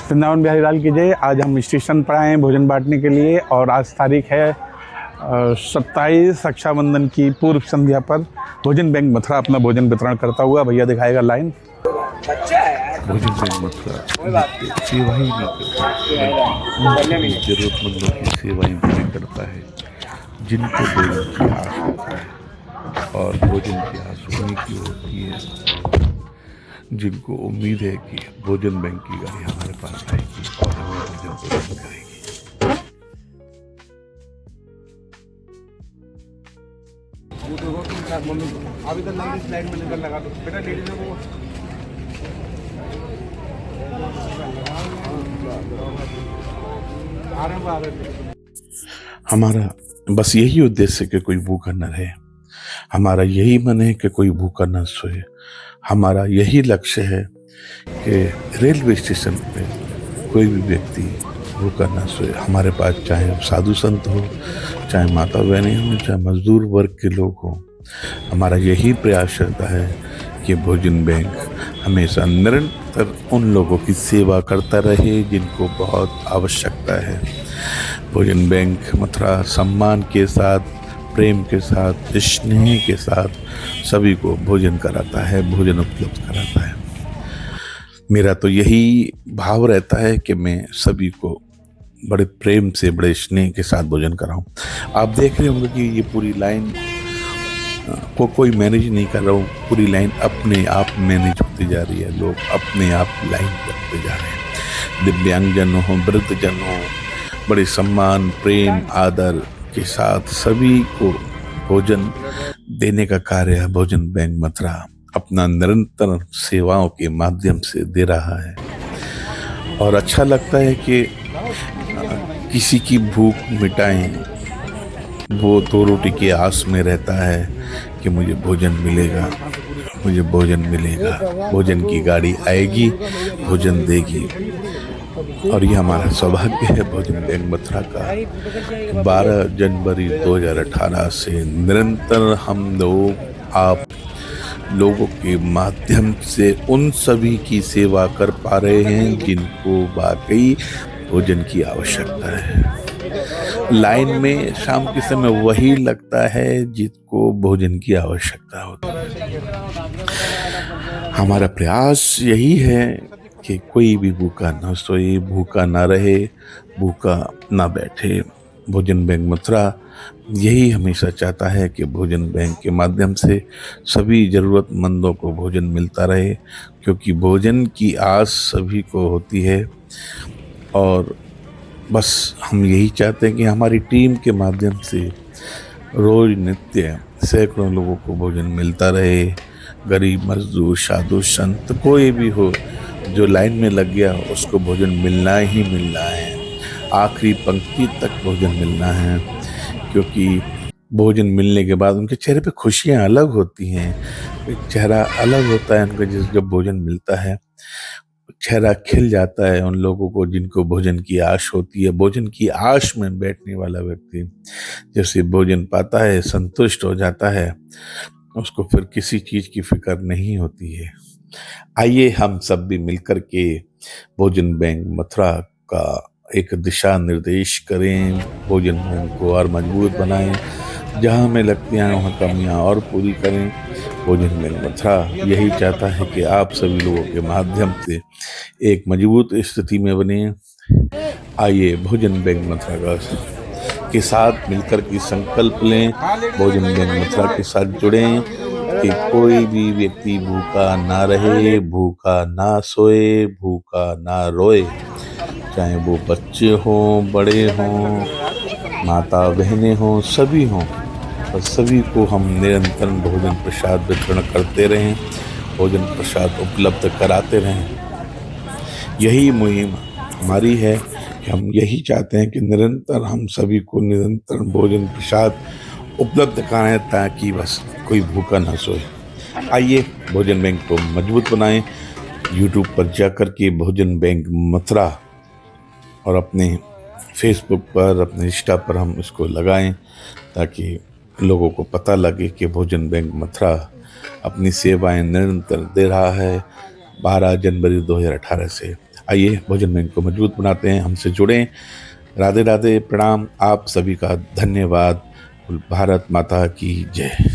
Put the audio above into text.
वृंदावन बिहारी लाल की जय। आज हम स्टेशन पर आए हैं भोजन बांटने के लिए और आज तारीख है 27 रक्षाबंधन की पूर्व संध्या पर भोजन बैंक मथुरा अपना भोजन वितरण करता हुआ भैया दिखाएगा लाइन। भोजन बैंक मथुरा सेवा ही नहीं जरूरतमंदों की सेवाएं भी करता है, जिनको भोजन की आस होता है और भोजन की आस उन्हीं की होती है जिनको उम्मीद है कि भोजन बैंक की गाड़ी हमारे पास आएगी और हमें भोजन प्रदान करेगी। हमारा बस यही उद्देश्य है कि कोई भूखा न रहे। हमारा यही मन है कि कोई भूखा न सोए। हमारा यही लक्ष्य है कि रेलवे स्टेशन पे कोई भी व्यक्ति भूखा न सोए। हमारे पास चाहे साधु संत हो, चाहे माता बहनें हों, चाहे मजदूर वर्ग के लोग हों, हमारा यही प्रयास रहता है कि भोजन बैंक हमेशा निरंतर उन लोगों की सेवा करता रहे जिनको बहुत आवश्यकता है। भोजन बैंक मथुरा सम्मान के साथ, प्रेम के साथ, स्नेह के साथ सभी को भोजन कराता है, भोजन उपलब्ध कराता है। मेरा तो यही भाव रहता है कि मैं सभी को बड़े प्रेम से, बड़े स्नेह के साथ भोजन कराऊं। आप देख रहे होंगे कि ये पूरी लाइन को कोई मैनेज नहीं कर रहा हूँ, पूरी लाइन अपने आप मैनेज होती जा रही है। लोग अपने आप लाइन करते जा रहे हैं। दिव्यांगजन हो, वृद्धजन हो, बड़े सम्मान, प्रेम, आदर के साथ सभी को भोजन देने का कार्य भोजन बैंक मथुरा अपना निरंतर सेवाओं के माध्यम से दे रहा है। और अच्छा लगता है कि किसी की भूख मिटाएं। वो दो रोटी की आस में रहता है कि मुझे भोजन मिलेगा, मुझे भोजन मिलेगा, भोजन की गाड़ी आएगी, भोजन देगी। और ये हमारा सौभाग्य है भोजन बैंक मथुरा का। 12 जनवरी 2018 से निरंतर हम लोग आप लोगों के माध्यम से उन सभी की सेवा कर पा रहे हैं जिनको वाकई भोजन की आवश्यकता है। लाइन में शाम के समय वही लगता है जिसको भोजन की आवश्यकता होती है। हमारा प्रयास यही है कि कोई भी भूखा न सोए, भूखा न रहे, भूखा न बैठे। भोजन बैंक मथुरा यही हमेशा चाहता है कि भोजन बैंक के माध्यम से सभी ज़रूरतमंदों को भोजन मिलता रहे, क्योंकि भोजन की आस सभी को होती है। और बस हम यही चाहते हैं कि हमारी टीम के माध्यम से रोज़ नित्य सैकड़ों लोगों को भोजन मिलता रहे। गरीब, मजदूर, साधु संत कोई भी हो, जो लाइन में लग गया उसको भोजन मिलना ही मिलना है। आखिरी पंक्ति तक भोजन मिलना है, क्योंकि भोजन मिलने के बाद उनके चेहरे पे खुशियाँ अलग होती हैं। एक चेहरा अलग होता है उनका, जब भोजन मिलता है चेहरा खिल जाता है उन लोगों को जिनको भोजन की आश होती है। भोजन की आश में बैठने वाला व्यक्ति जैसे भोजन पाता है, संतुष्ट हो जाता है, उसको फिर किसी चीज़ की फिक्र नहीं होती है। आइए हम सब भी मिलकर के भोजन बैंक मथुरा का एक दिशा निर्देश करें, भोजन बैंक को और मजबूत बनाएं, जहां हमें लगती हैं वहाँ कमियां और पूरी करें। भोजन बैंक मथुरा यही चाहता है कि आप सभी लोगों के माध्यम से एक मजबूत स्थिति में बने। आइए भोजन बैंक मथुरा के साथ मिलकर के संकल्प लें, भोजन बैंक मथुरा के साथ जुड़ें कि कोई भी व्यक्ति भूखा ना रहे, भूखा ना सोए, भूखा ना रोए। चाहे वो बच्चे हों, बड़े हों, माता बहनें हों, सभी हों, और सभी को हम निरंतर भोजन प्रसाद वितरण करते रहें, भोजन प्रसाद उपलब्ध कराते रहें। यही मुहिम हमारी है कि हम यही चाहते हैं कि निरंतर हम सभी को निरंतर भोजन प्रसाद उपलब्ध कराएं, ताकि बस कोई भूखा ना सोए। आइए भोजन बैंक को मजबूत बनाएं। यूट्यूब पर जाकर के भोजन बैंक मथुरा और अपने फेसबुक पर, अपने इंस्टा पर हम इसको लगाएं, ताकि लोगों को पता लगे कि भोजन बैंक मथुरा अपनी सेवाएं निरंतर दे रहा है। 12 जनवरी 2018 से आइए भोजन बैंक को मजबूत बनाते हैं, हमसे जुड़ें। राधे राधे, प्रणाम, आप सभी का धन्यवाद। भारत माता की जय।